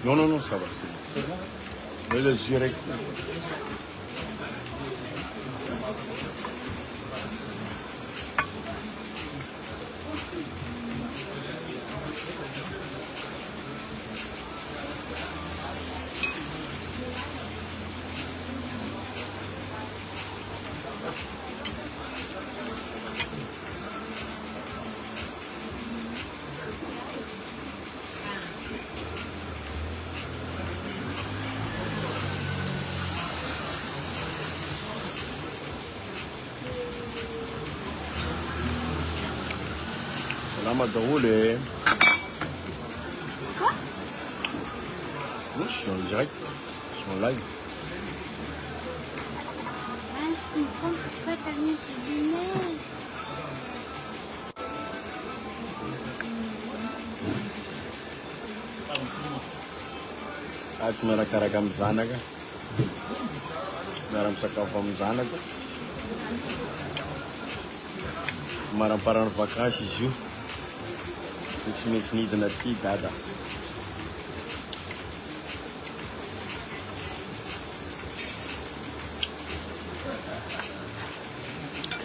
Non, non, non, ça va. C'est bon. Mais le juré. Salam Adroulé. Quoi? Oui, je suis en direct. Je suis en live. Ah, je comprends pourquoi t'as mis tes lunettes. Ako miarakaraka amin'ny zanaka. Miara-misakafo amin'ny zanaka. Maramparany vakansy izy io. Tsy maintsy nidina aty dada.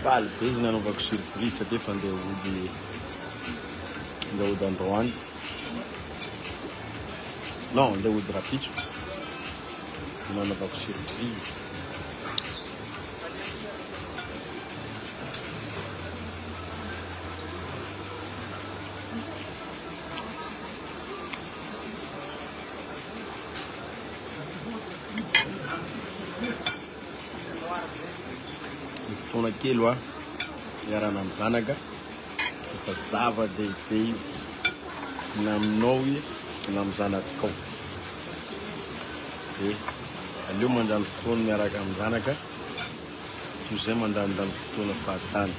Faly be izy nanaovako surprise satria efa andeha hody androany. Non, andeha hody rapitso. Nanaovako surprise. Fotoana kely hoa iarana amin'ny zanaka efa zava-dehibe io na aminao io na amin'ny zanakao. Dia aleo mandany fotoana miaraka amin'ny zanaka toy izay mandanindany fotoana fahatany.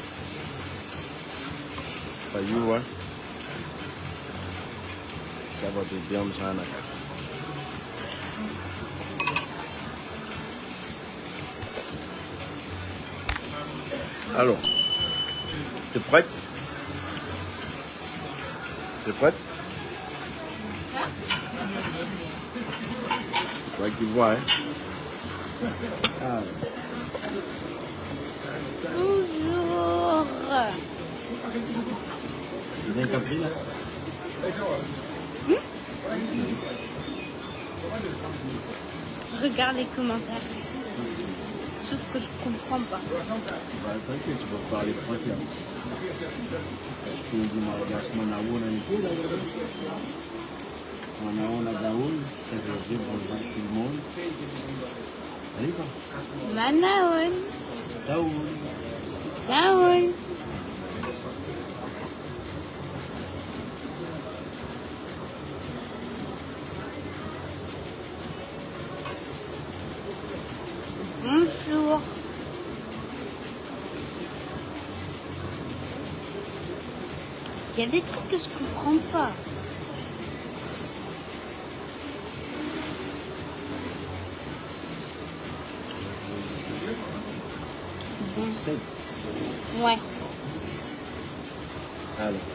Fa io hoa zava-dehibe amin'ny zanaka. Alors, t'es prête? T'es prête? C'est toi qui vois, hein? Ah. Bonjour. C'est bien compris, là? Regarde les commentaires. Sauf que je comprends pas. Bah, t'inquiète, tu vas parler français. Je peux dire Malagasy Manaona et tout, là. Manaona Daoul, c'est José, bonjour tout le monde. Allez, va. Manaon. Daoul. Daoul. Bonjour. Il y a des trucs que je comprends pas. Ouais. Alors,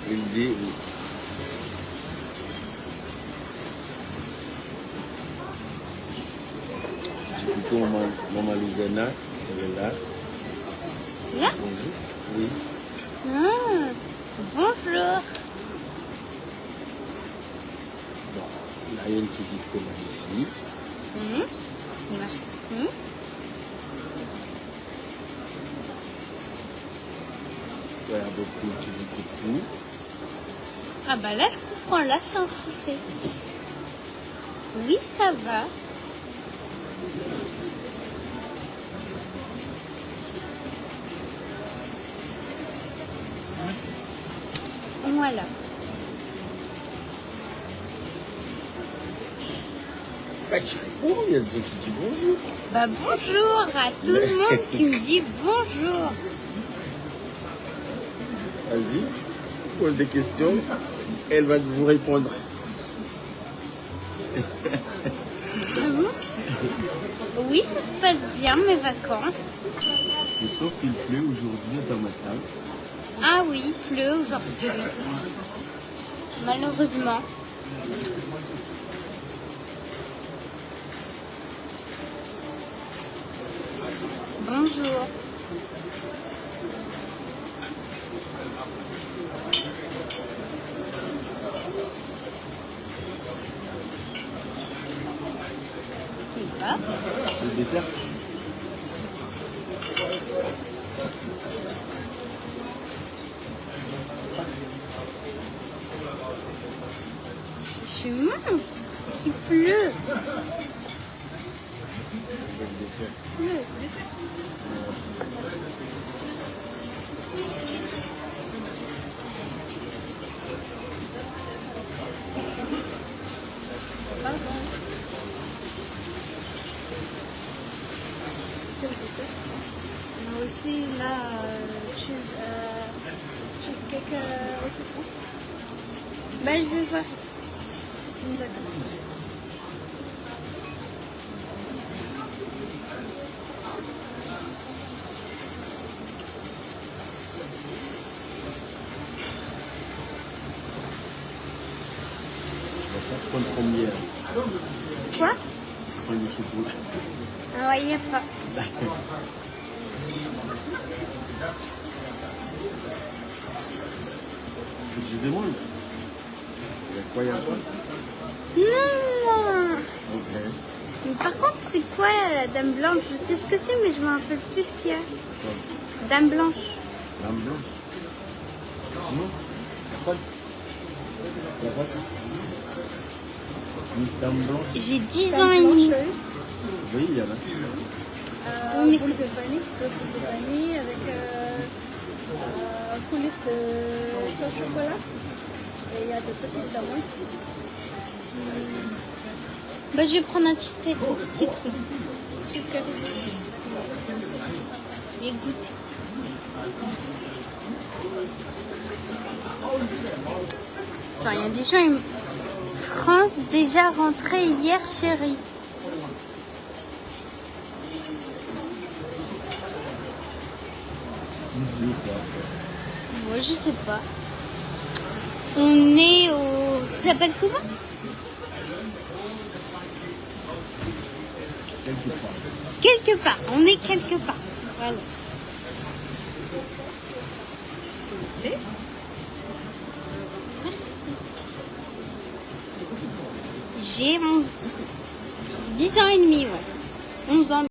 il dit oui. Plutôt maman Lizana, elle est là. Là? Bonjour. Oui. Ah, bonjour. Bon, il y a une qui dit que t'es magnifique. Merci. Il y a beaucoup qui dit coucou. Ah bah là je comprends, là c'est en français. Oui, ça va. Voilà. Bah, tu réponds, il y a des gens qui disent bonjour. Bah bonjour à tout le monde qui me dit bonjour. Vas-y, pose des questions, elle va vous répondre. Ah bon? Oui, ça se passe bien, mes vacances. Et sauf qu'il pleut aujourd'hui dans ma table. Ah oui, il pleut aujourd'hui. Malheureusement. Bonjour. Et pas. Le dessert. Je monte qu'il pleut. Le dessert. C'est le dessert. On a aussi là cheesecake au citron. Bah je vais voir. D'accord. On va pas prendre première. Quoi? Prendre le chocolat. Ah ouais, il n'y a pas. Je demande. Il y a quoi, il y a quoi? Non. Ok. Mais par contre, c'est quoi la dame blanche? Je sais ce que c'est, mais je me rappelle plus ce qu'il y a. Dame blanche. Dame blanche. Non? Pas de... Il y a pas de... Miss Dame blanche. J'ai 10 ans et demi. Oui, il y en a. Oui, mais boule c'est- de vanille, avec coulisses de sauce chocolat. Et il y a des petites amandes. Bah, je vais prendre un citron. Cheesecake aussi. Et goûter. Attends, il y a des gens... France déjà rentrée hier, chérie. Moi, je sais pas. On est au... Ça s'appelle comment? Quelque part. Quelque part. On est quelque part. Voilà. S'il vous plaît. Merci. J'ai 10 ans et demi, ouais. 11 ans.